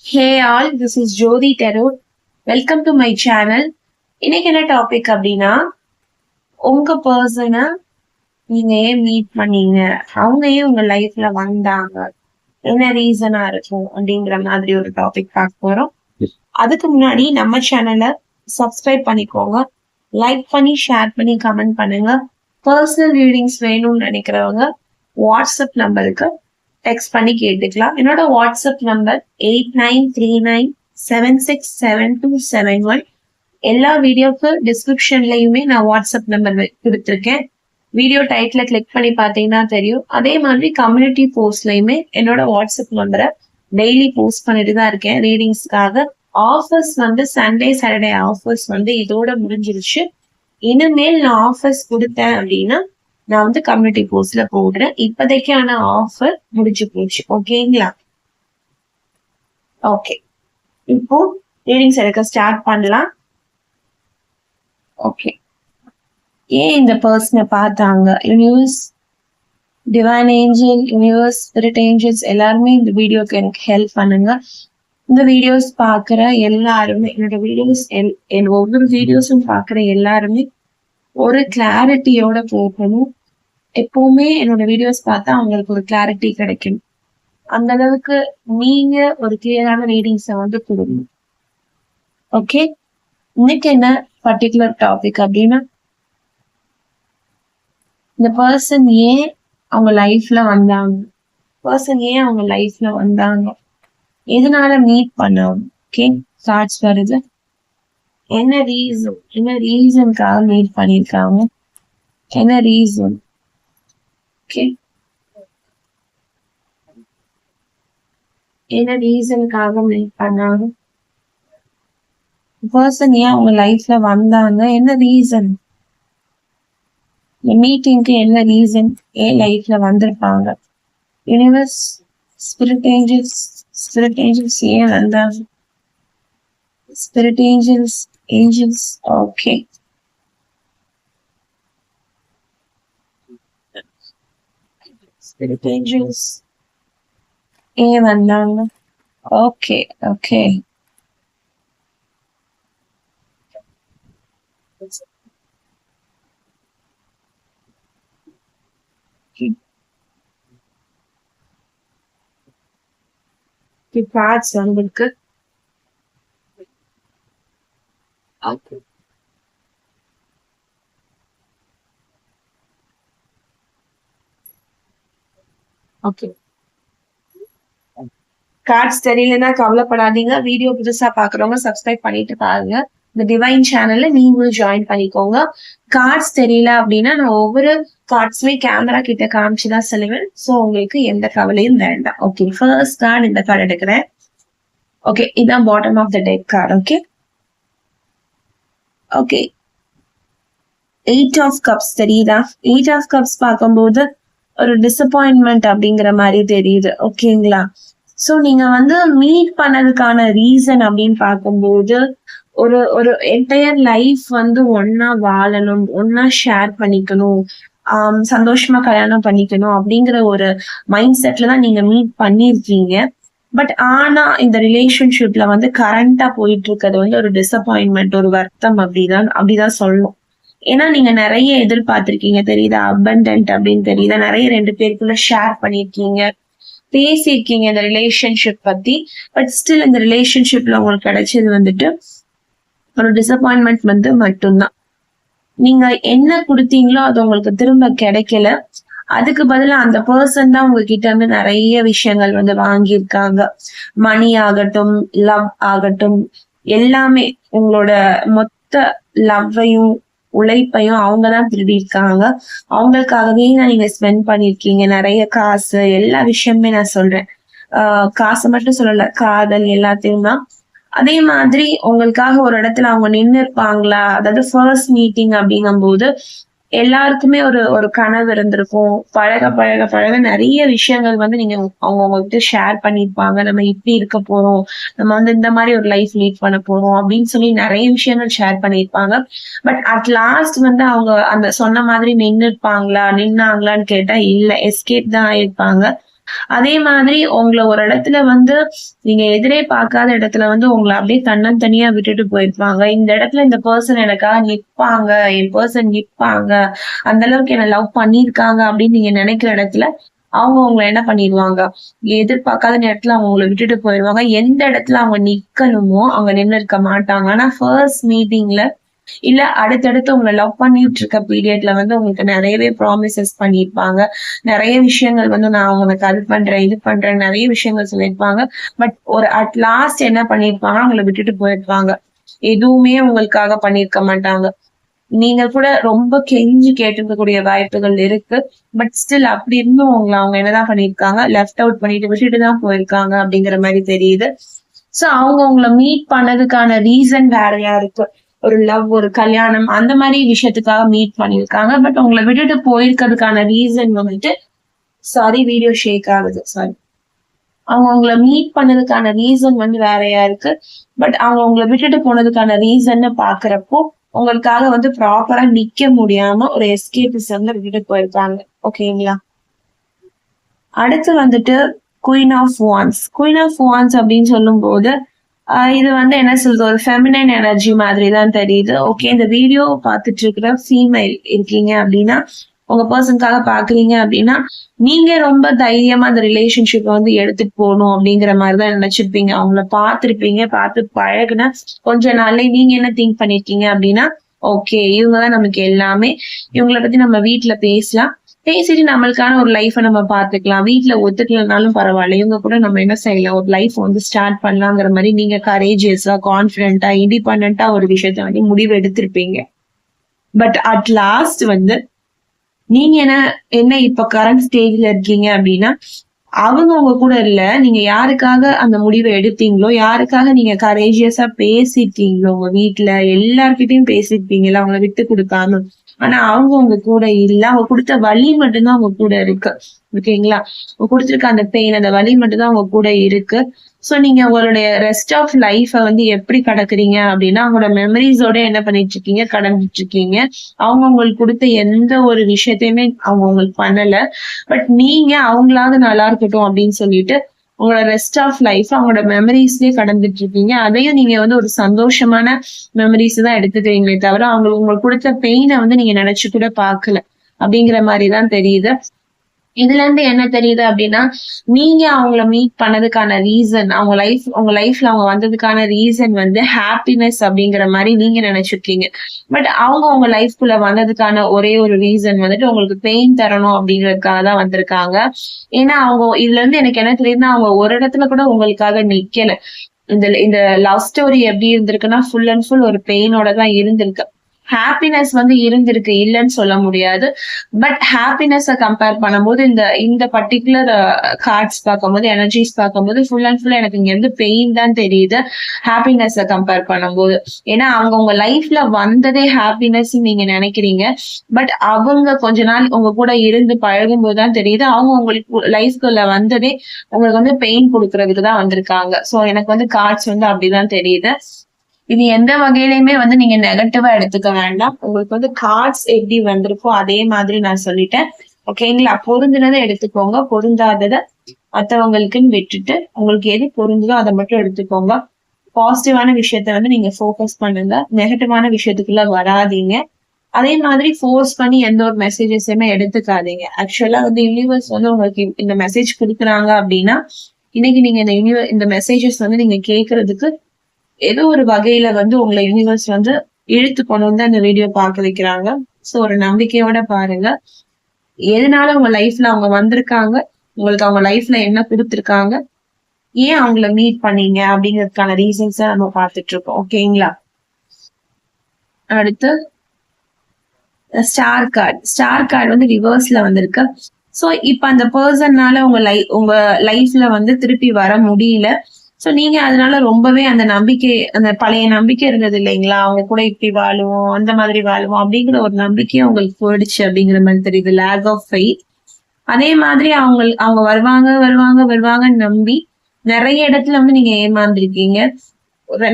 Hey all, this is Jodi Terror. Welcome to my channel. இன்னைக்கு என்ன topic அப்படின்னா, உங்க பர்சனை நீங்க ஏன் மீட் பண்ணீங்க, அவங்க ஏன் உங்க லைஃப்ல வந்தாங்க, என்ன ரீசனா இருக்கும் அப்படிங்கிற மாதிரி ஒரு டாபிக் பார்க்க போறோம். அதுக்கு முன்னாடி நம்ம சேனலை சப்ஸ்கிரைப் பண்ணிக்கோங்க, லைக் பண்ணி ஷேர் பண்ணி கமெண்ட் பண்ணுங்க. பர்சனல் ரீடிங்ஸ் வேணும்னு நினைக்கிறவங்க வாட்ஸ்அப் நம்பருக்கு டெக்ஸ்ட் பண்ணி கேட்டுக்கலாம். என்னோட வாட்ஸ்அப் நம்பர் 8939767271. எல்லா வீடியோக்கு டிஸ்கிரிப்ஷன்லயுமே நான் வாட்ஸ்அப் நம்பர் கொடுத்துருக்கேன். வீடியோ டைட்டில கிளிக் பண்ணி பார்த்தீங்கன்னா தெரியும். அதே மாதிரி கம்யூனிட்டி போஸ்ட்லயுமே என்னோட வாட்ஸ்அப் நம்பரை டெய்லி போஸ்ட் பண்ணிட்டு தான் இருக்கேன் ரீடிங்ஸ்க்காக. ஆஃபர்ஸ் சண்டே சாட்டர்டே ஆஃபர்ஸ் இதோட முடிஞ்சிருச்சு. இனிமேல் நான் ஆஃபர்ஸ் கொடுத்தேன் அப்படின்னா நான் கம்யூனிட்டி போஸ்ட்ல போடுறேன். இப்போதைக்கான ஆஃபர் முடிஞ்சு போச்சு. ஓகேங்களா? ஓகே, இப்போ ரீடிங்ஸ் எடுக்க ஸ்டார்ட் பண்ணலாம். ஓகே, ஏன் இந்த பர்சனை பார்த்தாங்க? Universe, divine angel, universe, spirit angels எல்லாருமே இந்த வீடியோக்கு எனக்கு ஹெல்ப் பண்ணுங்க. இந்த வீடியோஸ் பார்க்குற எல்லாருமே, என்னோட வீடியோஸ் ஒவ்வொரு வீடியோஸும் பார்க்குற எல்லாருமே ஒரு கிளாரிட்டியோட போகணும். எப்பவுமே என்னோட வீடியோஸ் பார்த்தா அவங்களுக்கு ஒரு கிளாரிட்டி கிடைக்கும். அந்த அளவுக்கு நீங்க ஒரு கிளியரான ரீடிங்ஸை கொடுக்கணும். ஓகே, இன்னைக்கு என்ன பர்டிகுலர் டாபிக் அப்படின்னா, இந்த பர்சன் ஏன் அவங்க லைஃப்ல வந்தாங்க, எதனால மீட் பண்ணாங்க. ஓகே, கார்ட்ஸ் வருது. என்ன ரீசனுக்காக மீட் பண்ணிருக்காங்க, என்ன ரீசன். ஓகே, என்ன ரீசனுக்காக மீட் பண்ணாங்க, பர்சன் ஏன் அவங்க லைஃப்ல வந்தாங்க, என்ன ரீசன், மீட்டிங்க்கு என்ன ரீசன், ஏன் லைஃப்ல வந்திருப்பாங்க. யூனிவர்ஸ், ஸ்பிரிட் ஏஞ்சல்ஸ் ஏன் வந்தாங்க, spirit angels. Okay, spirit angels ஏன் வந்தாங்க. ஓகே ஓகே, கார்ட்ஸ் வந்திருக்கு. ஓகே, கார்ட்ஸ் தெரியலன்னா கவலைப்படாதீங்க. வீடியோ புதுசா பாக்குறவங்க சப்ஸ்கிரைப் பண்ணிட்டு பாருங்க. இந்த டிவைன் சேனல்ல நீங்களும் ஜாயின் பண்ணிக்கோங்க. கார்ட்ஸ் தெரியல அப்படின்னா நான் ஒவ்வொரு கார்ட்ஸுமே கேமரா கிட்ட காமிச்சுதான் சொல்லுவேன். ஸோ உங்களுக்கு எந்த கவலையும் வேண்டாம். ஓகே, ஃபர்ஸ்ட் கார்டு இந்த கார்டு எடுக்கிறேன். ஓகே, இதுதான் bottom of the deck card. Okay okay, 8 of cups தெரியுதா? 8 ஆஃப் கப்ஸ் பார்க்கும்போது ஒரு டிசப்பாயின்மெண்ட் அப்படிங்கிற மாதிரி தெரியுது. ஓகேங்களா? ஸோ நீங்க மீட் பண்ணதுக்கான ரீசன் அப்படின்னு பார்க்கும்போது ஒரு என்டையர் லைஃப் ஒன்னா வாழணும், ஒன்னா ஷேர் பண்ணிக்கணும், சந்தோஷமா கல்யாணம் பண்ணிக்கணும் அப்படிங்கிற ஒரு மைண்ட் செட்ல தான் நீங்க மீட் பண்ணிருக்கீங்க. பட் ஆனா இந்த ரிலேஷன்ஷிப்ல கரண்டா போயிட்டு இருக்கிறது ஒரு டிசப்பாயின்மெண்ட், ஒரு வருத்தம் அப்படிதான் சொல்லணும். ஏன்னா நீங்க நிறைய எதிர்பார்த்திருக்கீங்க தெரியுதா, அபண்டன்ட் அப்படின்னு தெரியுதா, நிறைய 2 பேருக்குள்ள ஷேர் பண்ணிருக்கீங்க, பேசியிருக்கீங்க இந்த ரிலேஷன்ஷிப் பத்தி. பட் ஸ்டில் இந்த ரிலேஷன்ஷிப்ல உங்களுக்கு கிடைச்சது ஒரு டிசப்பாயின்மெண்ட் மட்டும்தான். நீங்க என்ன கொடுத்தீங்களோ அது உங்களுக்கு திரும்ப கிடைக்கல. அதுக்கு பதிலா அந்த பர்சன் தான் உங்ககிட்ட நிறைய விஷயங்கள் வாங்கியிருக்காங்க. மணி ஆகட்டும், லவ் ஆகட்டும், எல்லாமே உங்களோட மொத்த லவ்வையும் உழைப்பையும் அவங்கதான் திருடி இருக்காங்க. அவங்களுக்காகவே நீங்க ஸ்பெண்ட் பண்ணிருக்கீங்க நிறைய காசு, எல்லா விஷயமே நான் சொல்றேன். காசு மட்டும் சொல்லல, காதல் எல்லாத்தையும் தான். அதே மாதிரி உங்களுக்காக ஒரு இடத்துல அவங்க நின்று இருப்பாங்களா? அதாவது ஃபர்ஸ்ட் மீட்டிங் அப்படிங்கும் போது எல்லாருக்குமே ஒரு கனவு இருந்திருக்கும். பழக பழக பழக நிறைய விஷயங்கள் நீங்க அவங்க உங்ககிட்ட ஷேர் பண்ணிருப்பாங்க. நம்ம இப்படி இருக்க போறோம், நம்ம இந்த மாதிரி ஒரு லைஃப் லீட் பண்ண போறோம் அப்படின்னு சொல்லி நிறைய விஷயங்கள் ஷேர் பண்ணிருப்பாங்க. பட் அட் லாஸ்ட் அவங்க அந்த சொன்ன மாதிரி நின்னாங்களான்னு கேட்டா இல்ல, எஸ்கேப் தான் ஆயிருப்பாங்க. அதே மாதிரி உங்கள ஒரு இடத்துல வந்து நீங்க எதிரே பார்க்காத இடத்துல வந்து உங்கள அப்படியே தன்னந்தனியா விட்டுட்டு போயிருப்பாங்க. இந்த இடத்துல இந்த பெர்சன் எனக்காக நிப்பாங்க, என் பெர்சன் நிப்பாங்க, அந்த அளவுக்கு என்ன லவ் பண்ணியிருக்காங்க அப்படின்னு நீங்க நினைக்கிற இடத்துல, அவங்க உங்கள என்ன பண்ணிருவாங்க, எதிர்பார்க்காத நேரத்துல அவங்க உங்கள விட்டுட்டு போயிருவாங்க. எந்த இடத்துல அவங்க நிக்கணுமோ அங்க நின்னு இருக்க மாட்டாங்க. ஆனா ஃபர்ஸ்ட் மீட்டிங்ல இல்ல அடுத்தடுத்து உங்கள லவ் பண்ணிட்டு இருக்க பீரியட்ல வந்து உங்களுக்கு நிறையவே ப்ராமிசஸ் பண்ணியிருப்பாங்க. நிறைய விஷயங்கள் வந்து நான் உனக்கு அது பண்றேன், இது பண்றேன் நிறைய விஷயங்கள் சொல்லியிருப்பாங்க. பட் ஒரு அட் லாஸ்ட் என்ன பண்ணியிருப்பாங்க, உங்கள விட்டுட்டு போயிருப்பாங்க. எதுவுமே உங்களுக்காக பண்ணியிருக்க மாட்டாங்க. நீங்க கூட ரொம்ப கெஞ்சி கேட்டிருக்கக்கூடிய வாய்ப்புகள் இருக்கு. பட் ஸ்டில் அப்படி இருந்தும் அவங்க என்னதான் பண்ணியிருக்காங்க, லெஃப்ட் அவுட் பண்ணிட்டு விட்டுட்டு தான் போயிருக்காங்க அப்படிங்கிற மாதிரி தெரியுது. சோ அவங்க உங்களை மீட் பண்ணதுக்கான ரீசன் வேறையா இருக்கு. ஒரு லவ், ஒரு கல்யாணம் அந்த மாதிரி விஷயத்துக்காக மீட் பண்ணிருக்காங்க. பட் உங்களை விட்டுட்டு போயிருக்கிறதுக்கான ரீசன் வந்துட்டு, சாரி வீடியோ ஷேக் ஆகுது, சாரி. அவங்க உங்களை மீட் பண்ணதுக்கான ரீசன் வந்து வேறையா இருக்கு. பட் அவங்க உங்களை விட்டுட்டு போனதுக்கான ரீசன் பாக்குறப்போ உங்களுக்காக வந்து ப்ராப்பரா நிக்க முடியாம ஒரு எஸ்கேபிசம்ல விட்டுட்டு போயிருக்காங்க. ஓகேங்களா? அடுத்து வந்துட்டு queen of wands. Queen of wands அப்படின்னு சொல்லும் போது இது வந்து என்ன சொல்றது, ஒரு ஃபெமினைன் எனர்ஜி மாதிரி தான் தெரியுது. ஓகே, இந்த வீடியோ பார்த்துட்டு இருக்கிற ஃபீமேல் இருக்கீங்க அப்படின்னா, உங்க பர்சனுக்காக பாக்குறீங்க அப்படின்னா, நீங்க ரொம்ப தைரியமா அந்த ரிலேஷன்ஷிப் வந்து எடுத்துட்டு போகணும் அப்படிங்கிற மாதிரிதான் நினைச்சிருப்பீங்க. அவங்கள பார்த்திருப்பீங்க, பார்த்து பழகுன கொஞ்ச நாள்லயே நீங்க என்ன திங்க் பண்ணிருக்கீங்க அப்படின்னா, ஓகே இவங்கதான் நமக்கு எல்லாமே, இவங்களை பத்தி நம்ம வீட்டுல பேசலாம், பேசிட்டு நம்மளுக்கான ஒரு லைஃபை நம்ம பாத்துக்கலாம், வீட்டுல ஒத்துக்கலனாலும் பரவாயில்ல, இவங்க கூட நம்ம என்ன செய்யலாம், ஒரு லைஃப் வந்து ஸ்டார்ட் பண்ணலாங்கிற மாதிரி நீங்க கரேஜியஸா, கான்பிடென்டா, இண்டிபெண்டா ஒரு விஷயத்த வந்து முடிவு எடுத்திருப்பீங்க. பட் அட் லாஸ்ட் வந்து நீங்க என்ன இப்ப கரண்ட் ஸ்டேஜ்ல இருக்கீங்க அப்படின்னா, அவங்க உங்க கூட இல்ல. நீங்க யாருக்காக அந்த முடிவை எடுத்தீங்களோ, யாருக்காக நீங்க கரேஜியஸா பேசிட்டீங்களோ, உங்க வீட்டுல எல்லார்கிட்டயும் பேசிருப்பீங்களா அவங்கள விட்டு கொடுக்காம. ஆனா அவங்க உங்க கூட இல்ல. அவங்க கொடுத்த வலி மட்டும்தான் அவங்க கூட இருக்கு. ஓகேங்களா? அவங்க கொடுத்திருக்க அந்த பெயின், அந்த வலி மட்டும்தான் அவங்க கூட இருக்கு. சோ நீங்க உங்களுடைய ரெஸ்ட் ஆஃப் லைஃப வந்து எப்படி கடக்குறீங்க அப்படின்னா, அவங்களோட மெமரிஸோட என்ன பண்ணிட்டு இருக்கீங்க, கடந்துட்டு இருக்கீங்க. அவங்க உங்களுக்கு கொடுத்த எந்த ஒரு விஷயத்தையுமே அவங்க உங்களுக்கு பண்ணல. பட் நீங்க அவங்களாவது நல்லா இருக்கட்டும் அப்படின்னு சொல்லிட்டு உங்களோட ரெஸ்ட் ஆஃப் லைஃப் அவங்களோட மெமரிஸ்லயே கடந்துட்டு இருக்கீங்க. அதையும் நீங்க வந்து ஒரு சந்தோஷமான மெமரிஸ் தான் எடுத்துக்கிறீங்களே தவிர உங்களுக்கு கொடுத்த பெயினை வந்து நீங்க நினைச்சு கூட பாக்கல அப்படிங்கிற மாதிரிதான் தெரியுது. இதுல இருந்து என்ன தெரியுது அப்படின்னா, நீங்க அவங்கள மீட் பண்ணதுக்கான ரீசன், உங்க லைஃப்ல அவங்க வந்ததுக்கான ரீசன் வந்து ஹாப்பினஸ் அப்படிங்கிற மாதிரி நீங்க நினைச்சிருக்கீங்க. பட் அவங்க உங்க லைஃப்குள்ள வந்ததுக்கான ஒரே ஒரு ரீசன் வந்துட்டு உங்களுக்கு பெயின் தரணும் அப்படிங்கறதுக்காக தான் வந்திருக்காங்க. ஏன்னா அவங்க இதுல இருந்து எனக்கு என்ன தெரியுதுன்னா, அவங்க ஒரு இடத்துல கூட உங்களுக்காக நிக்கல. இந்த லவ் ஸ்டோரி எப்படி இருந்திருக்குன்னா, ஃபுல் அண்ட் ஃபுல் ஒரு பெயினோட தான் இருந்திருக்கு. ஹாப்பினஸ் வந்து இருந்திருக்கு, இல்லைன்னு சொல்ல முடியாது. பட் ஹாப்பினஸ் கம்பேர் பண்ணும்போது இந்த பர்டிகுலர் கார்ட்ஸ் பார்க்கும்போது, எனர்ஜிஸ் பார்க்கும்போது ஃபுல் அண்ட் ஃபுல் எனக்கு இங்க இருந்து பெயின் தான் தெரியுது ஹாப்பினஸ் கம்பேர் பண்ணும்போது. ஏன்னா அவங்க உங்க லைஃப்ல வந்ததே ஹாப்பினஸ் நீங்க நினைக்கிறீங்க. பட் அவங்க கொஞ்ச நாள் உங்க கூட இருந்து பழகும் போதுதான் தெரியுது அவங்க உங்களுக்கு லைஃப்குள்ள வந்ததே உங்களுக்கு வந்து பெயின் கொடுக்கறதுக்கு தான் வந்திருக்காங்க. சோ எனக்கு வந்து கார்ட்ஸ் வந்து அப்படிதான் தெரியுது. இது எந்த வகையிலுமே வந்து நீங்க நெகட்டிவா எடுத்துக்க வேண்டாம். உங்களுக்கு வந்து கார்ட்ஸ் எப்படி வந்திருக்கோ அதே மாதிரி நான் சொல்லிட்டேன். ஓகேங்களா? பொருந்தினதை எடுத்துக்கோங்க, பொருந்தாததை மத்தவங்களுக்குன்னு விட்டுட்டு உங்களுக்கு எது பொருந்துதோ அதை மட்டும் எடுத்துக்கோங்க. பாசிட்டிவான விஷயத்த வந்து நீங்க ஃபோக்கஸ் பண்ணுங்க, நெகட்டிவான விஷயத்துக்குள்ள வராதீங்க. அதே மாதிரி ஃபோர்ஸ் பண்ணி எந்த ஒரு மெசேஜஸுமே எடுத்துக்காதீங்க. ஆக்சுவலா வந்து யூனிவர்ஸ் வந்து உங்களுக்கு இந்த மெசேஜ் கொடுக்குறாங்க அப்படின்னா, இன்னைக்கு நீங்க இந்த மெசேஜஸ் வந்து நீங்க கேட்கறதுக்கு ஏதோ ஒரு வகையில வந்து உங்களை யூனிவர்ஸ் வந்து இழுத்து கொண்டு வந்து அந்த வீடியோ பார்க்க வைக்கிறாங்க. சோ ஒரு நம்பிக்கையோட பாருங்க. எதனால உங்க லைஃப்ல அவங்க வந்திருக்காங்க, உங்களுக்கு அவங்க லைஃப்ல என்ன கொடுத்திருக்காங்க, ஏன் அவங்கள மீட் பண்ணீங்க அப்படிங்கிறதுக்கான ரீசன்ஸ் நம்ம பார்த்துட்டு இருக்கோம். ஓகேங்களா? அடுத்து ஸ்டார் கார்டு வந்து ரிவர்ஸ்ல வந்திருக்கு. சோ இப்ப அந்த பர்சன்னால உங்க லைஃப்ல வந்து திருப்பி வர முடியல. சோ நீங்க அதனால ரொம்பவே அந்த பழைய நம்பிக்கை இருந்தது இல்லைங்களா, அவங்க கூட இப்படி வாழுவோம், அந்த மாதிரி வாழுவோம் அப்படிங்கிற ஒரு நம்பிக்கையே உங்களுக்கு போயிடுச்சு அப்படிங்கிற மாதிரி தெரியுது. Lack of faith. அதே மாதிரி அவங்க வருவாங்கன்னு நம்பி நிறைய இடத்துல வந்து நீங்க ஏமாந்துருக்கீங்க.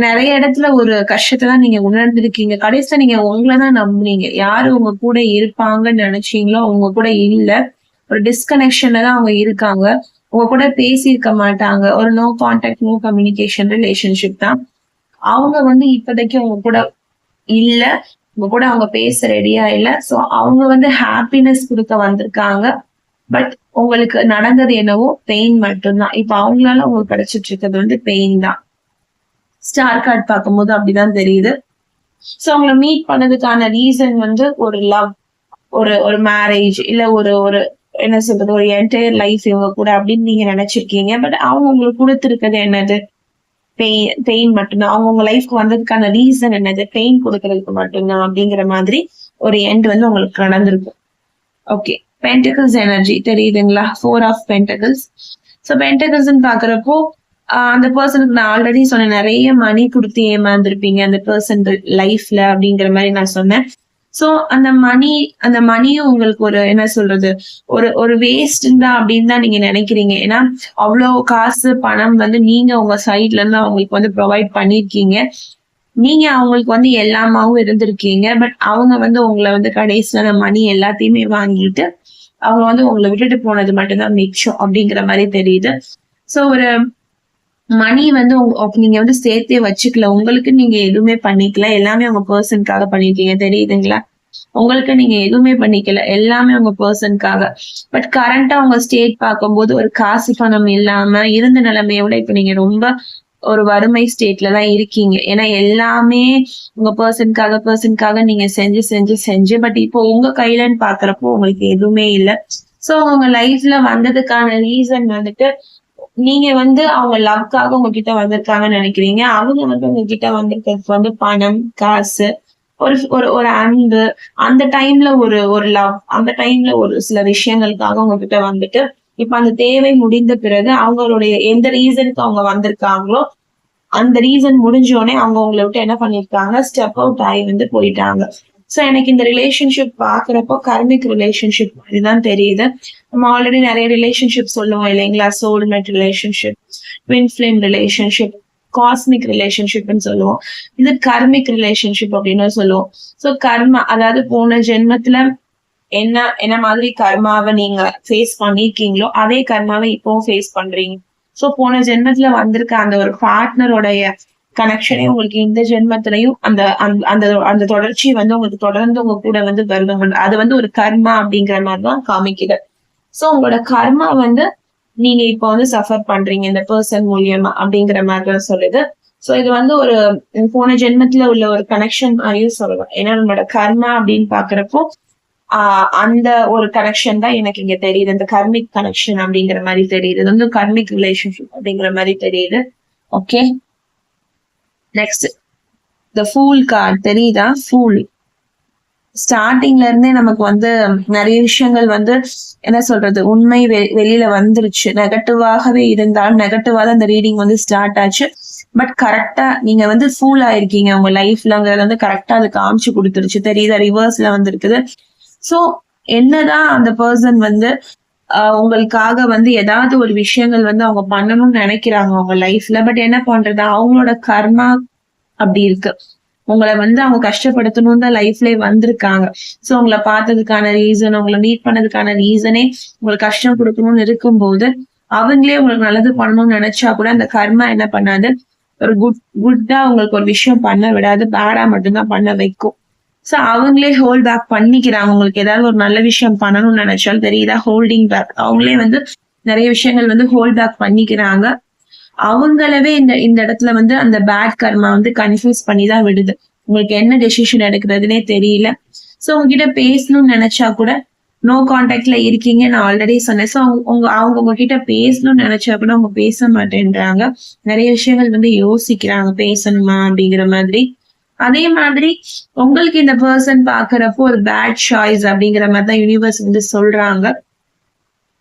நிறைய இடத்துல ஒரு கஷ்டத்தை தான் நீங்க உணர்ந்திருக்கீங்க. கடைசியா நீங்க உங்களைதான் நம்புனீங்க. யாரு உங்க கூட இருப்பாங்கன்னு நினைச்சீங்களோ அவங்க கூட இல்ல. ஒரு டிஸ்கனெக்ஷன்ல தான் அவங்க இருக்காங்க. உங்க கூட பேசியிருக்க மாட்டாங்க. ஒரு no contact, no communication relationship தான். அவங்க வந்து இப்போதைக்கு உங்க கூட இல்ல. உங்க கூட அவங்க பேச ரெடியா இல்ல. சோ அவங்க வந்து ஹாப்பினஸ் குடுக்க வந்திருக்காங்க. பட் உங்களுக்கு நடந்தது என்னவோ பெயின் மட்டும்தான். இப்ப அவங்களால உங்களுக்கு கிடைச்சிட்டு இருக்கிறது வந்து பெயின் தான். ஸ்டார் கார்டு பார்க்கும்போது அப்படிதான் தெரியுது. சோ அவங்கள மீட் பண்ணதுக்கான ரீசன் வந்து ஒரு லவ், ஒரு மேரேஜ், இல்ல ஒரு ஒரு என்ன சொல்றது, ஒரு என்டையர் லைஃப் இவங்க கூட அப்படின்னு நீங்க நினைச்சிருக்கீங்க. பட் அவங்க உங்களுக்கு கொடுத்திருக்கிறது என்னது? பெயின் மட்டும்தான். அவங்க உங்க லைஃப்க்கு வந்ததுக்கான ரீசன் என்னது? பெயின் கொடுக்கறதுக்கு மட்டும்தான் அப்படிங்கிற மாதிரி ஒரு எண்ட் வந்து உங்களுக்கு நடந்திருக்கும். ஓகே, பென்டகிள்ஸ் எனர்ஜி தெரியுதுங்களா? 4 ஆஃப் பென்டகிள்ஸ். ஸோ பென்டகிள்ஸ்ன்னு பாக்குறப்போ அந்த பர்சனுக்கு நான் ஆல்ரெடி சொன்னேன், நிறைய மணி கொடுத்து ஏமாந்துருப்பீங்க அந்த பர்சன் லைஃப்ல அப்படிங்கிற மாதிரி நான் சொன்னேன். சோ அந்த மணியும் உங்களுக்கு ஒரு என்ன சொல்றது, ஒரு வேஸ்ட் தான் அப்படின்னு தான் நீங்க நினைக்கிறீங்க. ஏன்னா அவ்வளவு காசு பணம் வந்து நீங்க உங்க சைட்ல இருந்து அவங்களுக்கு வந்து ப்ரொவைட் பண்ணிருக்கீங்க. நீங்க அவங்களுக்கு வந்து எல்லாமாவும் இருந்திருக்கீங்க. பட் அவங்க வந்து உங்களை வந்து கடைசியில அந்த மணி எல்லாத்தையுமே வாங்கிட்டு அவங்க வந்து உங்களை விட்டுட்டு போனது மட்டும்தான் மிச்சம் அப்படிங்கிற மாதிரி தெரியுது. சோ ஒரு மணி வந்து நீங்க வந்து சேர்த்தே வச்சுக்கல. உங்களுக்கு நீங்க எதுவுமே பண்ணிக்கல. எல்லாமே உங்க பர்சனுக்காக பண்ணிருக்கீங்க. தெரியுதுங்களா? உங்களுக்கு நீங்க எதுவுமே பண்ணிக்கல. எல்லாமே உங்க பர்சனுக்காக. பட் கரண்டா உங்க ஸ்டேட் பார்க்கும்போது ஒரு காசு பணம் இல்லாம இருந்த நிலைமையை விட இப்ப நீங்க ரொம்ப ஒரு வறுமை ஸ்டேட்ல தான் இருக்கீங்க. ஏன்னா எல்லாமே உங்க பர்சனுக்காக நீங்க செஞ்சு பட் இப்போ உங்க கையிலன்னு பாக்குறப்போ உங்களுக்கு எதுவுமே இல்லை. சோ உங்க லைஃப்ல வந்ததுக்கான ரீசன் வந்துட்டு நீங்க வந்து அவங்க லவ்க்காக உங்ககிட்ட வந்திருக்காங்கன்னு நினைக்கிறீங்க. அவங்க வந்து உங்ககிட்ட வந்திருக்கிறதுக்கு வந்து பணம், காசு, ஒரு ஒரு ஒரு அன்பு, அந்த டைம்ல ஒரு லவ், அந்த டைம்ல ஒரு சில விஷயங்களுக்காக உங்ககிட்ட வந்துட்டு இப்ப அந்த தேவை முடிந்த பிறகு அவங்களுடைய எந்த ரீசனுக்கு அவங்க வந்திருக்காங்களோ அந்த ரீசன் முடிஞ்சோடனே அவங்க உங்களை விட்டு என்ன பண்ணிருக்காங்க, ஸ்டெப் அவுட் ஆகி வந்து போயிட்டாங்க. சோ எனக்கு இந்த ரிலேஷன்ஷிப் பாக்குறப்போ கர்மிக் ரிலேஷன்ஷிப் மாதிரிதான் தெரியுது. நம்ம ஆல்ரெடி நிறைய ரிலேஷன்ஷிப் சொல்லுவோம் இல்லைங்களா? Soulmate relationship, twin flame relationship, cosmic ரிலேஷன்ஷிப்னு சொல்லுவோம். இது கர்மிக் ரிலேஷன்ஷிப் அப்படின்னு சொல்லுவோம். சோ கர்மா, அதாவது போன ஜென்மத்துல என்ன மாதிரி கர்மாவை நீங்க ஃபேஸ் பண்ணிருக்கீங்களோ அதே கர்மாவை இப்பவும் ஃபேஸ் பண்றீங்க. சோ போன ஜென்மத்துல வந்திருக்க அந்த ஒரு பார்ட்னருடைய கனெக்ஷனே உங்களுக்கு இந்த ஜென்மத்திலையும் அந்த அந்த அந்த தொடர்ச்சி வந்து உங்களுக்கு தொடர்ந்து உங்க கூட வந்து வருவாங்க. அது வந்து ஒரு கர்மா அப்படிங்கிற மாதிரிதான் காமிக்குது. சோ உங்களோட கர்மா வந்து நீங்க இப்ப வந்து சஃபர் பண்றீங்க இந்த பர்சன் மூலியமா அப்படிங்கிற மாதிரிதான் சொல்லுது. சோ இது வந்து ஒரு போன ஜென்மத்துல உள்ள ஒரு கனெக்ஷன் மாதிரியும் சொல்லலாம். ஏன்னா நம்மளோட கர்மா அப்படின்னு பாக்குறப்போ அந்த ஒரு கனெக்ஷன் தான் எனக்கு இங்க தெரியுது. இந்த கர்மிக் கனெக்ஷன் அப்படிங்கிற மாதிரி தெரியுது. இது வந்து கர்மிக் ரிலேஷன்ஷிப் அப்படிங்கிற மாதிரி தெரியுது. Okay, next the pool card தெரியுதா? ஃபூல் ஸ்டார்டிங்ல இருந்தே நமக்கு வந்து நிறைய விஷயங்கள் வந்து என்ன சொல்றது, உண்மை வெளியில வந்துருச்சு. நெகட்டிவாகவே இருந்தாலும் நெகட்டிவா தான் இந்த ரீடிங் வந்து ஸ்டார்ட் ஆச்சு. பட் கரெக்டா நீங்க வந்து ஃபூல் ஆயிருக்கீங்க உங்க லைஃப்லங்கிறது வந்து கரெக்டா அது காமிச்சு கொடுத்துருச்சு. தெரியுதா? ரிவர்ஸ்ல வந்திருக்குது. சோ என்னதான் அந்த பர்சன் வந்து உங்களுக்காக வந்து ஏதாவது ஒரு விஷயங்கள் வந்து அவங்க பண்ணணும்னு நினைக்கிறாங்க அவங்க லைஃப்ல. பட் என்ன பண்றது, அவங்களோட கர்மா அப்படி இருக்கு. உங்களை வந்து அவங்க கஷ்டப்படுத்தணும் தான் லைஃப்லயே வந்திருக்காங்க. சோ உங்களை பார்த்ததுக்கான ரீசன், உங்களை மீட் பண்ணதுக்கான ரீசனே உங்களுக்கு கஷ்டம் கொடுக்கணும்னு இருக்கும்போது அவங்களே உங்களுக்கு நல்லது பண்ணணும்னு நினைச்சா கூட அந்த கர்மா என்ன பண்ணாது, ஒரு குட்டா உங்களுக்கு ஒரு விஷயம் பண்ண விடாது, பேடா மட்டும்தான் பண்ண வைக்கும். சோ அவங்களே ஹோல்ட் பேக் பண்ணிக்கிறாங்க. உங்களுக்கு ஏதாவது ஒரு நல்ல விஷயம் பண்ணணும்னு நினைச்சாலும் தெரியுதா, ஹோல்டிங் பேக். அவங்களே வந்து நிறைய விஷயங்கள் வந்து ஹோல்ட் பேக் பண்ணிக்கிறாங்க. அவங்களவே இந்த இடத்துல வந்து அந்த பேட் கர்மா வந்து கன்ஃபியூஸ் பண்ணி தான் விடுது. உங்களுக்கு என்ன டெசிஷன் எடுக்கிறதுனே தெரியல. சோ உங்ககிட்ட பேசணும்னு நினைச்சா கூட நோ கான்டாக்ட்ல இருக்கீங்க, நான் ஆல்ரெடி சொன்னேன். சோ அவங்க உங்ககிட்ட பேசணும்னு நினைச்சா கூட அவங்க பேச மாட்டேன்றாங்க. நிறைய விஷயங்கள் வந்து யோசிக்கிறாங்க, பேசணுமா அப்படிங்கிற மாதிரி. அதே மாதிரி உங்களுக்கு இந்த பர்சன் பாக்குறப்போ ஒரு பேட் சாய்ஸ் அப்படிங்கிற மாதிரிதான் யூனிவர்ஸ் வந்து சொல்றாங்க.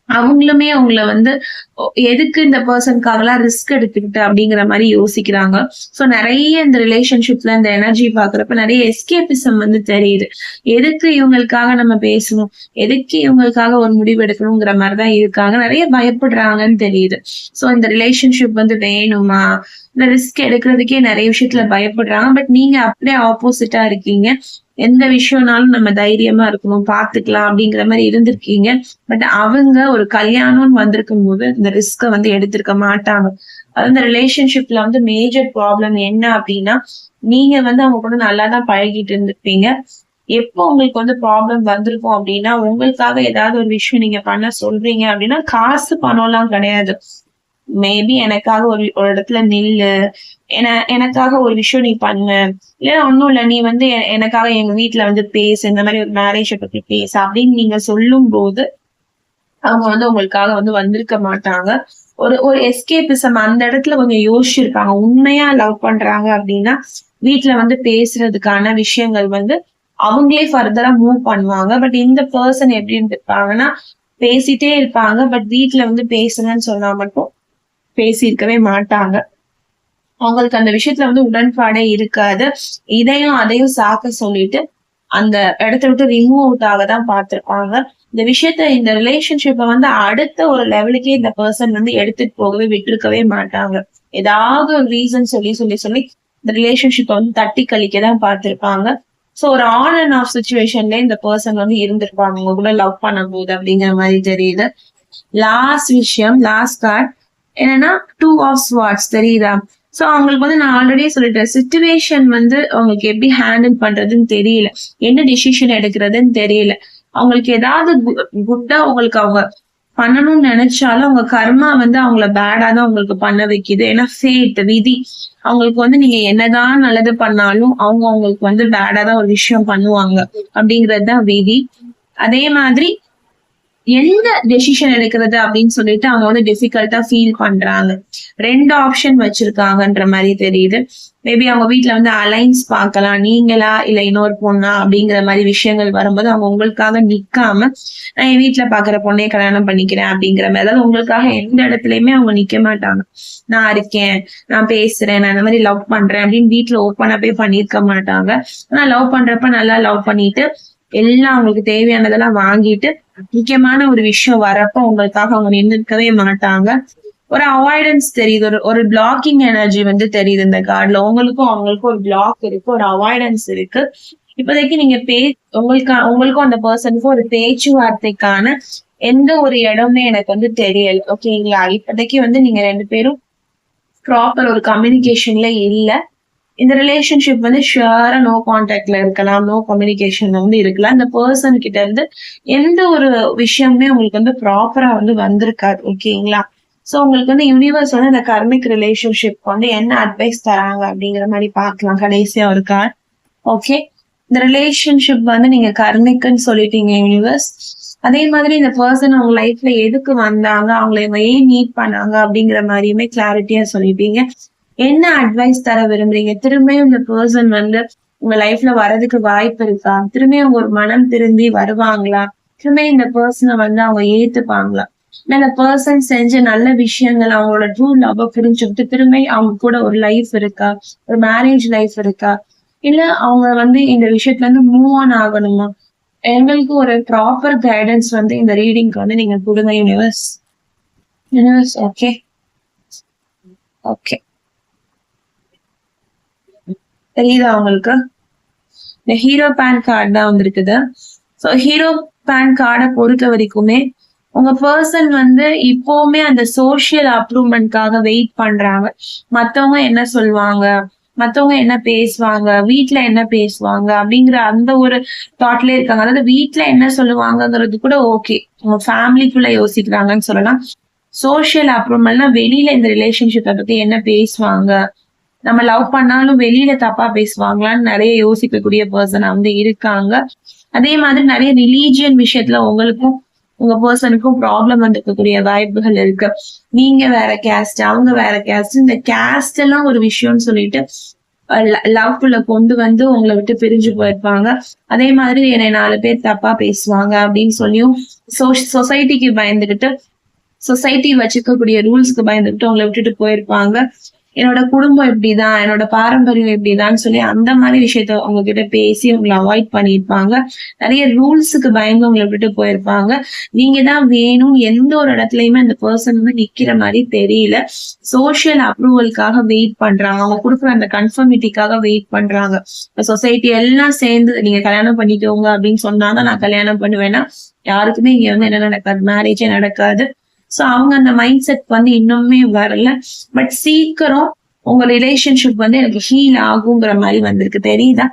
அவங்களுமே அவங்கள வந்து எதுக்கு இந்த பர்சனுக்காகலாம் ரிஸ்க் எடுத்துக்கிட்டு அப்படிங்கிற மாதிரி யோசிக்கிறாங்க. சோ நிறைய இந்த ரிலேஷன்ஷிப்ல இந்த எனர்ஜி பாக்குறப்ப நிறைய எஸ்கேபிசம் வந்து தெரியுது. எதுக்கு இவங்களுக்காக நம்ம பேசணும், எதுக்கு இவங்களுக்காக ஒரு முடிவு எடுக்கணுங்கிற மாதிரிதான் இருக்காங்க. நிறைய பயப்படுறாங்கன்னு தெரியுது. சோ இந்த ரிலேஷன்ஷிப் வந்து வேணுமா, இந்த ரிஸ்க் எடுக்கிறதுக்கே நிறைய விஷயத்துல பயப்படுறாங்க. பட் நீங்க அப்படியே ஆப்போசிட்டா இருக்கீங்க. எந்த விஷயம்னாலும் நம்ம தைரியமா இருக்கணும், பாத்துக்கலாம் அப்படிங்கிற மாதிரி இருந்திருக்கீங்க. பட் அவங்க ஒரு கல்யாணம்னு வந்திருக்கும் போது இந்த ரிஸ்க வந்து எடுத்திருக்க மாட்டாங்க. அது இந்த ரிலேஷன்ஷிப்ல வந்து மேஜர் ப்ராப்ளம் என்ன அப்படின்னா, நீங்க வந்து அவங்க கூட நல்லா தான் பழகிட்டு இருந்திருப்பீங்க. எப்போ உங்களுக்கு வந்து ப்ராப்ளம் வந்திருக்கும் அப்படின்னா, உங்களுக்காக ஏதாவது ஒரு விஷயம் நீங்க பண்ண சொல்றீங்க அப்படின்னா, காசு பணம்லாம் கிடையாது. மேபி எனக்காக ஒரு ஒரு இடத்துல நில்லு, எனக்காக ஒரு விஷயம் நீ பண்ணு, இல்ல ஒண்ணும் இல்ல நீ வந்து எனக்காக எங்க வீட்ல வந்து பேசு, இந்த மாதிரி ஒரு மேரேஜ பத்தி பேசு அப்படின்னு நீங்க சொல்லும் போது அவங்க வந்து உங்களுக்காக வந்து வந்திருக்க மாட்டாங்க. ஒரு ஒரு எஸ்கேபிசம் அந்த இடத்துல கொஞ்சம் யோசிச்சிருப்பாங்க. உண்மையா லவ் பண்றாங்க அப்படின்னா, வீட்ல வந்து பேசுறதுக்கான விஷயங்கள் வந்து அவங்களே ஃபர்தரா மூவ் பண்ணுவாங்க. பட் இந்த பெர்சன் எப்படி இருந்திருப்பாங்கன்னா, பேசிட்டே இருப்பாங்க. பட் வீட்ல வந்து பேசுங்கன்னு சொன்னா மட்டும் பேசியிருக்கவே மாட்டாங்க. அவங்களுக்கு அந்த விஷயத்துல வந்து உடன்பாடே இருக்காது. இதையும் அதையும் சாக்க சொல்லிட்டு அந்த இடத்த விட்டு ரிமூவ் அவுட் ஆக தான் பார்த்திருப்பாங்க. இந்த விஷயத்த இந்த ரிலேஷன்ஷிப்ப வந்து அடுத்த ஒரு லெவலுக்கே இந்த பெர்சன் வந்து எடுத்துட்டு போகவே விட்டுருக்கவே மாட்டாங்க. ஏதாவது ஒரு ரீசன் சொல்லி சொல்லி சொல்லி இந்த ரிலேஷன்ஷிப்ப வந்து தட்டி கழிக்க தான் பார்த்திருப்பாங்க. சோ ஒரு ஆன் அண்ட் ஆஃப் சிச்சுவேஷன்ல இந்த பெர்சன் வந்து இருந்திருப்பாங்க உங்க கூட லவ் பண்ணும்போது அப்படிங்கிற மாதிரி தெரியுது. லாஸ்ட் விஷயம், லாஸ்ட் கார்ட் என்னன்னா 2 ஆஃப் ஸ்வார்ட்ஸ் தெரியுதா? சோ அவங்களுக்கு வந்து நான் ஆல்ரெடி சொல்லிட்டேன். சிச்சுவேஷன் வந்து அவங்களுக்கு எப்படி ஹேண்டில் பண்றதுன்னு தெரியல. என்ன டிசிஷன் எடுக்கிறதுன்னு தெரியல. அவங்களுக்கு ஏதாவது குட்டா உங்களுக்கு அவங்க பண்ணணும்னு நினைச்சாலும் அவங்க கர்மா வந்து அவங்கள பேடா தான் உங்களுக்கு பண்ண வைக்குது. ஏன்னா ஃபேட் விதி. அவங்களுக்கு வந்து நீங்க என்னதான் நல்லது பண்ணாலும் அவங்க அவங்களுக்கு வந்து பேடா தான் ஒரு விஷயம் பண்ணுவாங்க. அப்படிங்கிறது தான் விதி. அதே மாதிரி எந்த டெசிஷன் எடுக்கிறது அப்படின்னு சொல்லிட்டு அவங்க வந்து டிஃபிகல்ட்டா ஃபீல் பண்றாங்க. 2 ஆப்ஷன் வச்சிருக்காங்கன்ற மாதிரி தெரியுது. மேபி அவங்க வீட்ல வந்து அலைன்ஸ் பார்க்கலாம். நீங்களா இல்ல இன்னொரு பொண்ணா அப்படிங்கிற மாதிரி விஷயங்கள் வரும்போது அவங்க உங்களுக்காக நிக்காம, நான் என் வீட்ல பாக்குற பொண்ணே கல்யாணம் பண்ணிக்கிறேன் அப்படிங்கிற மாதிரி, அதாவது உங்களுக்காக எந்த இடத்துலயுமே அவங்க நிக்க மாட்டாங்க. நான் இருக்கேன், நான் பேசுறேன், நான் இந்த மாதிரி லவ் பண்றேன் அப்படின்னு வீட்ல ஓப்பனா போய் பண்ணிருக்க மாட்டாங்க. ஆனா லவ் பண்றப்ப நல்லா லவ் பண்ணிட்டு எல்லாம் அவங்களுக்கு தேவையானதெல்லாம் வாங்கிட்டு முக்கியமான ஒரு விஷயம் வரப்ப உங்களுக்காக அவங்க நின்னுக்கவே மாட்டாங்க. ஒரு அவாய்டன்ஸ் தெரியுது. ஒரு பிளாக்கிங் எனர்ஜி வந்து தெரியுது இந்த கார்டுல. உங்களுக்கும் அவங்களுக்கும் ஒரு பிளாக் இருக்கு. ஒரு அவாய்டன்ஸ் இருக்கு. இப்போதைக்கு நீங்க உங்களுக்கும் அந்த பர்சனுக்கும் ஒரு பேச்சுவார்த்தைக்கான எந்த ஒரு இடமே எனக்கு வந்து தெரியல. ஓகேங்களா? இப்போதைக்கு வந்து நீங்க 2 பேரும் ப்ராப்பர் ஒரு கம்யூனிகேஷன்ல இல்ல. இந்த ரிலேஷன்ஷிப் வந்து ஷியரா நோ கான்டாக்ட்ல இருக்கலாம், நோ கம்யூனிகேஷன்ல வந்து இருக்கலாம். இந்த பர்சன் கிட்ட இருந்து எந்த ஒரு விஷயமுமே உங்களுக்கு வந்து ப்ராப்பரா வந்து வந்திருக்காது. ஓகேங்களா? சோ உங்களுக்கு வந்து யூனிவர்ஸ் வந்து இந்த கர்மிக் ரிலேஷன்ஷிப் வந்து என்ன அட்வைஸ் தராங்க அப்படிங்கிற மாதிரி பார்க்கலாம். கடைசியா ஒரு கார்டு. ஓகே. இந்த ரிலேஷன்ஷிப் வந்து நீங்க கர்மிக்ன்னு சொல்லிட்டீங்க யூனிவர்ஸ். அதே மாதிரி இந்த பர்சன் அவங்க லைஃப்ல எதுக்கு வந்தாங்க, அவங்களை ஏன் மீட் பண்ணாங்க அப்படிங்கிற மாதிரியுமே கிளாரிட்டியா சொல்லிட்டீங்க. என்ன அட்வைஸ் தர விரும்புறீங்க? திரும்பியும் இந்த பர்சன் வந்து உங்க லைஃப்ல வர்றதுக்கு வாய்ப்பு இருக்கா? திரும்பியும் அவங்க ஒரு மனம் திரும்பி வருவாங்களா? திரும்பி இந்த பர்சனை வந்து அவங்க ஏத்துப்பாங்களா? இல்ல இந்த பர்சன் செஞ்ச நல்ல விஷயங்கள் அவங்களோட ட்ரூ லவ் புரிஞ்சுக்கிட்டு திரும்பி அவங்க கூட ஒரு லைஃப் இருக்கா? ஒரு மேரேஜ் லைஃப் இருக்கா? இல்ல அவங்க வந்து இந்த விஷயத்துல இருந்து மூவ் ஆன் ஆகணுமா? எங்களுக்கு ஒரு ப்ராப்பர் கைடன்ஸ் வந்து இந்த ரீடிங்க்கு வந்து நீங்க கொடுங்க யூனிவர்ஸ். Universe okay. ஓகே. தெரியுதா உங்களுக்கு? இந்த ஹீரோ பேன் கார்டு தான் வந்திருக்குது. ஸோ ஹீரோ பேன் கார்டை பொறுத்த வரைக்குமே உங்க பர்சன் வந்து இப்பவுமே அந்த சோசியல் அப்ரூவ்மெண்ட்காக வெயிட் பண்றாங்க. மத்தவங்க என்ன சொல்லுவாங்க, மத்தவங்க என்ன பேசுவாங்க, வீட்ல என்ன பேசுவாங்க அப்படிங்கிற அந்த ஒரு தாட்லயே இருக்காங்க. அதாவது வீட்ல என்ன சொல்லுவாங்கங்கிறது கூட ஓகே, உங்க ஃபேமிலிக்குள்ள யோசிக்கிறாங்கன்னு சொல்லலாம். சோசியல் அப்ரூவல்னா வெளியில இந்த ரிலேஷன்ஷிப்பை பத்தி என்ன பேசுவாங்க, நம்ம லவ் பண்ணாலும் வெளியில தப்பா பேசுவாங்களான்னு நிறைய யோசிக்கக்கூடிய பர்சனா வந்து இருக்காங்க. அதே மாதிரி நிறைய ரிலீஜியன் விஷயத்துல உங்களுக்கும் உங்க பர்சனுக்கும் ப்ராப்ளம் வந்துருக்கக்கூடிய வாய்ப்புகள் இருக்கு. நீங்க வேற கேஸ்ட், அவங்க வேற கேஸ்ட், இந்த கேஸ்ட் எல்லாம் ஒரு விஷயம்னு சொல்லிட்டு லவ்க்குள்ள கொண்டு வந்து உங்களை விட்டு பிரிஞ்சு போயிருப்பாங்க. அதே மாதிரி என்னை 4 பேர் தப்பா பேசுவாங்க அப்படின்னு சொல்லியும் சொசைட்டிக்கு பயந்துகிட்டு, சொசைட்டி வச்சுக்கக்கூடிய ரூல்ஸ்க்கு பயந்துகிட்டு உங்களை விட்டுட்டு போயிருப்பாங்க. என்னோட குடும்பம் இப்படிதான், என்னோட பாரம்பரியம் இப்படிதான்னு சொல்லி அந்த மாதிரி விஷயத்த உங்ககிட்ட பேசி உங்களை அவாய்ட் பண்ணிருப்பாங்க. நிறைய ரூல்ஸுக்கு பயந்து உங்களை விட்டு போயிருப்பாங்க. நீங்க தான் வேணும், எந்த ஒரு இடத்துலயுமே அந்த பர்சன் வந்து நிக்கிற மாதிரி தெரியல. சோசியல் அப்ரூவலுக்காக வெயிட் பண்றாங்க, அவங்க கொடுக்குற அந்த கன்ஃபர்மிட்டிக்காக வெயிட் பண்றாங்க. சொசைட்டி எல்லாம் சேர்ந்து நீங்க கல்யாணம் பண்ணிக்கோங்க அப்படின்னு சொன்னாதான் நான் கல்யாணம் பண்ணுவேன்னா யாருக்குமே இங்க வந்து என்ன நடக்காது, மேரேஜே நடக்காது. சோ அவங்க அந்த மைண்ட் செட் வந்து இன்னுமே வரல. பட் சீக்கிரம் உங்க ரிலேஷன்ஷிப் வந்து எனக்கு ஹீல் ஆகுங்கிற மாதிரி வந்திருக்கு, தெரியுதா?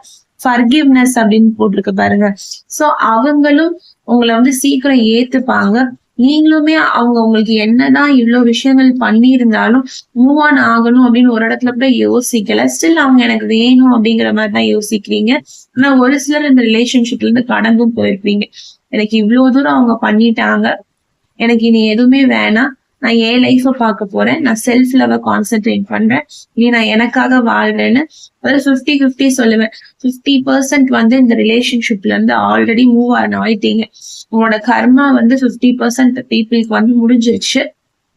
ஃபர்கிவ்னஸ் அப்படின்னு போட்டிருக்கு பாருங்க. சோ அவங்களும் உங்களை வந்து சீக்கிரம் ஏத்துப்பாங்க. நீங்களுமே அவங்க உங்களுக்கு என்னதான் இவ்வளவு விஷயங்கள் பண்ணியிருந்தாலும் மூவ் ஆன் ஆகணும் அப்படின்னு ஒரு இடத்துல கூட யோசிக்கல. ஸ்டில் அவங்க எனக்கு வேணும் அப்படிங்கிற மாதிரி தான் யோசிக்கிறீங்க. ஆனா ஒரு சிலர் இந்த ரிலேஷன்ஷிப்ல இருந்து கடந்தும் போயிருப்பீங்க. எனக்கு இவ்வளவு தூரம் அவங்க பண்ணிட்டாங்க, எனக்கு இனி எதுவுமே வேணாம், நான் என் லைஃப பார்க்க போறேன், நான் செல்ஃப் லவ கான்சென்ட்ரேட் பண்றேன், இனி நான் எனக்காக வாழ்றேன்னு ஒரு 50-50 சொல்லுவேன். 50% வந்து இந்த ரிலேஷன்ஷிப்ல இருந்து ஆல்ரெடி மூவ் ஆன் ஆயிட்டீங்க. உங்களோட கர்மா வந்து 50% பீப்புளுக்கு வந்து முடிஞ்சிருச்சு.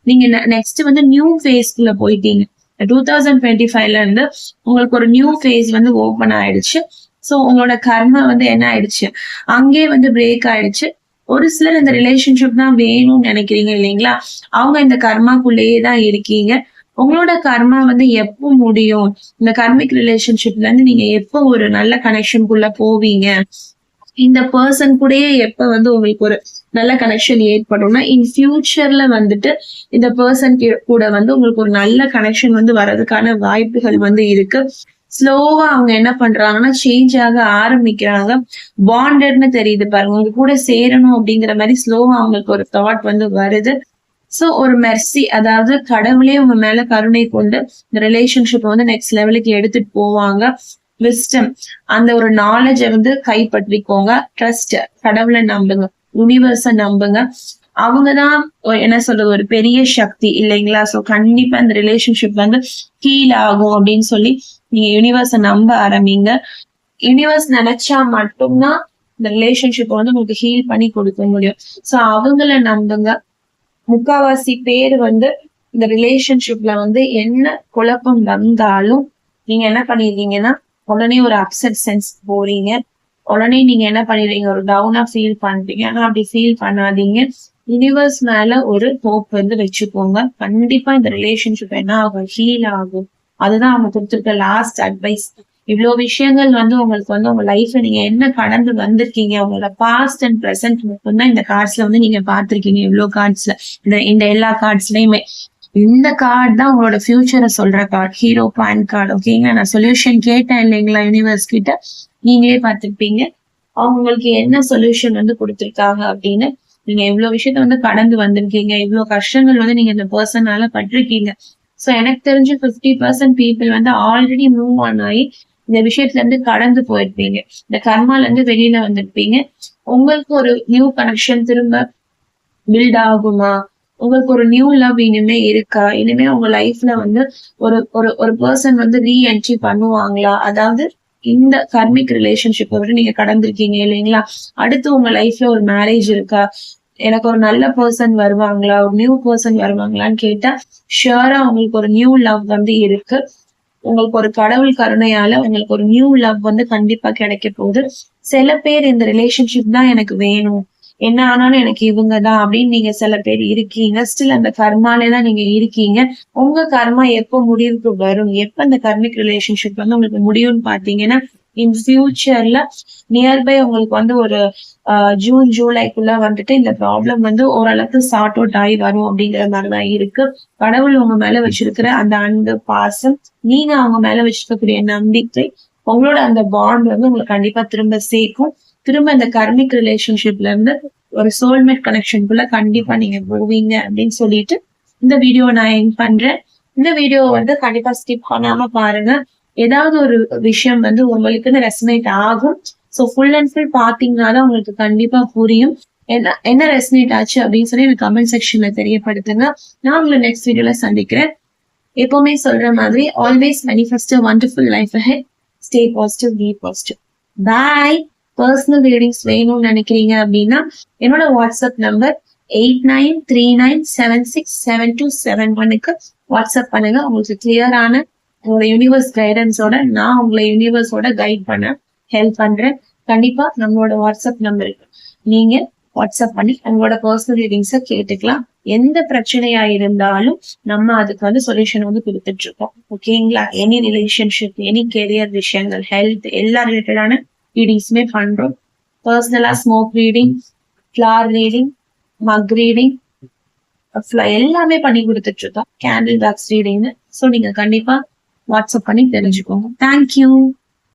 நீங்க நெக்ஸ்ட் வந்து நியூ ஃபேஸ்க்குள்ள போயிட்டீங்க. 2025ல இருந்து உங்களுக்கு ஒரு நியூ ஃபேஸ் வந்து ஓபன் ஆயிடுச்சு. சோ உங்களோட கர்மா வந்து என்ன ஆயிடுச்சு, அங்கே வந்து பிரேக் ஆயிடுச்சு. ஒரு சிலர் இந்த ரிலேஷன்ஷிப் தான் வேணும்னு நினைக்கிறீங்க இல்லைங்களா, அவங்க இந்த கர்மாக்குள்ளேயே தான் இருக்கீங்க. உங்களோட கர்மா வந்து எப்போ முடியும், இந்த கர்மிக் ரிலேஷன்ஷிப்ல இருந்து நீங்க எப்போ ஒரு நல்ல கனெக்ஷனுக்குள்ள போவீங்க, இந்த பர்சன் கூடயே எப்ப வந்து உங்களுக்கு ஒரு நல்ல கனெக்ஷன் ஏற்படும்னா இன் ஃபியூச்சர்ல வந்துட்டு இந்த பர்சன் கூட வந்து உங்களுக்கு ஒரு நல்ல கனெக்ஷன் வந்து வர்றதுக்கான வாய்ப்புகள் வந்து இருக்கு. ஸ்லோவா அவங்க என்ன பண்றாங்கன்னா சேஞ்ச் ஆக ஆரம்பிக்கிறாங்க. பாண்டட்னு தெரியுது பாருங்க, உங்க கூட சேரணும் அப்படிங்கிற மாதிரி ஸ்லோவா அவங்களுக்கு ஒரு தாட் வந்து வருது. சோ ஒரு மெர்சி, அதாவது கடவுளே உங்க மேல கருணை கொண்டு இந்த ரிலேஷன்ஷிப் வந்து நெக்ஸ்ட் லெவலுக்கு எடுத்துட்டு போவாங்க. விஸ்டம், அந்த ஒரு நாலேஜை வந்து கைப்பற்றிக்கோங்க. ட்ரஸ்ட், கடவுளை நம்புங்க, யூனிவர்ஸ நம்புங்க. அவங்கதான் என்ன சொல்றது ஒரு பெரிய சக்தி இல்லைங்களா? சோ கண்டிப்பா இந்த ரிலேஷன்ஷிப் வந்து ஹீல் ஆகும் அப்படின்னு சொல்லி நீங்க யூனிவர்ஸ நம்ப ஆரம்பிங்க. யூனிவர்ஸ் நினைச்சா மட்டும்தான் இந்த ரிலேஷன்ஷிப் வந்து உங்களுக்கு ஹீல் பண்ணி கொடுக்க முடியும். சோ அவங்கள நம்புங்க. முக்காவாசி பேர் வந்து இந்த ரிலேஷன்ஷிப்ல வந்து என்ன குழப்பம் வந்தாலும் நீங்க என்ன பண்ணிருக்கீங்கன்னா உடனே ஒரு அப்செட் சென்ஸ் போறீங்க. உடனே நீங்க என்ன பண்ணிடுறீங்க, ஒரு டவுனா ஃபீல் பண்றீங்க. ஆனா அப்படி ஃபீல் பண்ணாதீங்க. யூனிவர்ஸ் மேல ஒரு ஹோப் வந்து வச்சுக்கோங்க. கண்டிப்பா இந்த ரிலேஷன்ஷிப் என்ன ஆகும், ஹீல் ஆகும். அதுதான் அவங்க கொடுத்துருக்க லாஸ்ட் அட்வைஸ். இவ்வளவு விஷயங்கள் வந்து உங்களுக்கு வந்து உங்க லைஃப்ல நீங்க என்ன கடந்து வந்திருக்கீங்க, உங்களோட பாஸ்ட் அண்ட் பிரசன்ட் மட்டும்தான் இந்த கார்ட்ஸ்ல வந்து நீங்க பாத்திருக்கீங்க. இவ்வளவு கார்ட்ஸ்ல இந்த எல்லா கார்ட்ஸ்லயுமே இந்த கார்டு தான் உங்களோட ஃபியூச்சரை சொல்ற கார்டு, ஹீரோ பாயிண்ட் கார்டு. ஓகேங்களா? நான் சொல்யூஷன் கேட்டேன் இல்லைங்களா யூனிவர்ஸ் கிட்ட, நீங்களே பார்த்திருப்பீங்க அவங்களுக்கு என்ன சொல்யூஷன் வந்து கொடுத்திருக்காங்க அப்படின்னு. நீங்க இவ்வளவு விஷயத்த வந்து கடந்து வந்திருக்கீங்க, இவ்வளவு கஷ்டங்கள் வந்து நீங்க இந்த பர்சனால பட்டிருக்கீங்க. சோ எனக்கு தெரிஞ்சு 50% பீப்புள் வந்து ஆல்ரெடி மூவ் ஆன் ஆகி இந்த விஷயத்துல இருந்து கடந்து போயிருப்பீங்க. இந்த கர்மால இருந்து வெளியில வந்திருப்பீங்க. உங்களுக்கு ஒரு நியூ கனெக்ஷன் திரும்ப பில்ட் ஆகுமா, உங்களுக்கு ஒரு நியூ லவ் இனிமே இருக்கா, இனிமே உங்க லைஃப்ல வந்து ஒரு ஒரு ஒரு பர்சன் வந்து ரீஎன்ட்ரி பண்ணுவாங்களா, அதாவது இந்த கர்மிக் ரிலேஷன்ஷிப்பை விட நீங்க கடந்திருக்கீங்க இல்லைங்களா, அடுத்து உங்க லைஃப்ல ஒரு மேரேஜ் இருக்கா, எனக்கு ஒரு நல்ல பர்சன் வருவாங்களா, ஒரு நியூ பர்சன் வருவாங்களான்னு கேட்டா ஷியரா உங்களுக்கு ஒரு நியூ லவ் வந்து இருக்கு. உங்களுக்கு ஒரு கடவுள் கருணையால உங்களுக்கு ஒரு நியூ லவ் வந்து கண்டிப்பா கிடைக்க போகுது. சில பேர் இந்த ரிலேஷன்ஷிப் தான் எனக்கு வேணும், என்ன ஆனாலும் எனக்கு இவங்கதான் அப்படின்னு நீங்க சில பேர் இருக்கீங்க. ஸ்டில் அந்த கர்மாலே தான் நீங்க இருக்கீங்க. உங்க கர்மா எப்போ முடிவுக்கு வரும், எப்ப அந்த கர்மிக் ரிலேஷன்ஷிப் வந்து உங்களுக்கு முடியும்னு பாத்தீங்கன்னா இன் ஃபியூச்சர்ல நியர்பை உங்களுக்கு வந்து ஒரு ஜூன் ஜூலைக்குள்ள வந்துட்டு இந்த ப்ராப்ளம் வந்து ஓரளவுக்கு சார்ட் அவுட் ஆகி வரும் அப்படிங்கிற மாதிரிதான் இருக்கு. கடவுள் உங்க மேல வச்சிருக்கிற அந்த அன்பு பாசம், நீங்க அவங்க மேல வச்சிருக்கக்கூடிய நம்பிக்கை, உங்களோட அந்த பாண்ட் வந்து உங்களுக்கு கண்டிப்பா திரும்ப சேர்க்கும். திரும்ப இந்த கர்மிக் ரிலேஷன்ஷிப்ல இருந்து ஒரு சோல்மேட் கனெக்ஷனுக்குள்ள கண்டிப்பா நீங்க போவீங்க அப்படின்னு சொல்லிட்டு இந்த வீடியோ நான் எண்ட் பண்றேன். இந்த வீடியோ வந்து கண்டிப்பா ஸ்கிப் பண்ணாம பாருங்க. ஏதாவது ஒரு விஷயம் வந்து உங்களுக்கு ரெசனேட் ஆகும். சோ ஃபுல் அண்ட் ஃபுல் பாத்தீங்கன்னாதான் உங்களுக்கு கண்டிப்பா புரியும் என்ன ரெசனேட் ஆச்சு அப்படின்னு சொல்லி எனக்கு கமெண்ட் செக்ஷன்ல தெரியப்படுத்துங்க. நான் உங்களை நெக்ஸ்ட் வீடியோல சந்திக்கிறேன். எப்பவுமே சொல்ற மாதிரி always manifest a wonderful life ahead. Stay positive, be positive. Bye. Personal readings வேணும்னு நினைக்கிறீங்க அப்படின்னா என்னோட வாட்ஸ்அப் நம்பர் 8939767271க்கு வாட்ஸ்அப் பண்ணுங்க. உங்களுக்கு கிளியரான உங்களோட யூனிவர்ஸ் கைடன்ஸோட நான் உங்களை யூனிவர்ஸோட கைட் பண்ண ஹெல்ப் பண்றேன். கண்டிப்பா நம்மளோட வாட்ஸ்அப் நம்பருக்கு நீங்க வாட்ஸ்அப் பண்ணி உங்களோட பர்சனல் ரீடிங்ஸை கேட்டுக்கலாம். எந்த பிரச்சனையா இருந்தாலும் நம்ம அதுக்கு வந்து சொல்யூஷன் வந்து கொடுத்துட்டு இருக்கோம். ஓகேங்களா? எனி ரிலேஷன்ஷிப், எனி கெரியர் விஷயங்கள், ஹெல்த் எல்லா ரிலேட்டடான ரீடிங்ஸுமே பண்றோம். பர்சனலா ஸ்மோக் ரீடிங், ஃபிளார் ரீடிங், மக் ரீடிங் எல்லாமே பண்ணி கொடுத்துட்டு இருக்கோம். Candle box ரீடிங்னு. ஸோ நீங்க கண்டிப்பா வாட்ஸ்அப் பண்ணி தெரிஞ்சுக்கோங்க. தேங்க்யூ.